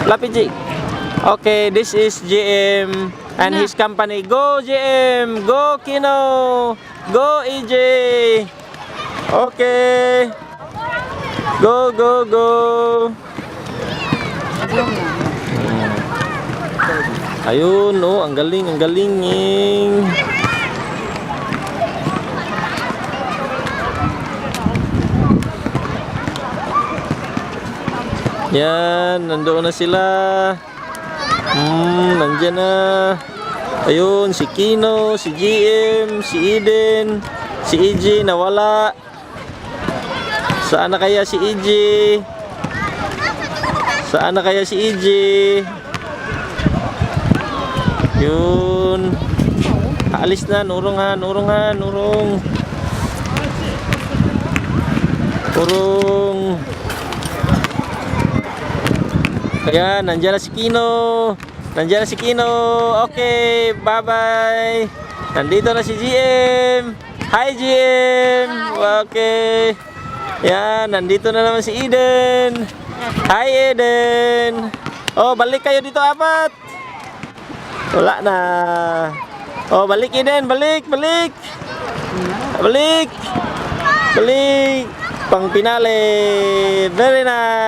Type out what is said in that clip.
Lapit, G. Okay, this is GM and his company. Go, GM! Go, Kino! Go, EJ! Okay! Go, go, go! Ayun, oh, ang galing, ang galing. Yan, nandoon na sila. Nandiyan na. Ayun, si Kino, si GM, si Eden, si EJ nawala. Saan na kaya si EJ? Saan na kaya si EJ? Yun. Aalis na, nurong ha, nurong ha, nurong. Nurong. Ayan, nandiyan na si Kino. Nandiyan na si Kino. Okay, bye-bye. Nandito na si GM. Hi, GM. Okay. Yan, nandito na naman si Eden. Hi, Eden. Oh, balik kayo dito, apat. Wala na. Oh, balik, Eden. Balik, balik. Balik. Balik. Pang pinale. Very nice.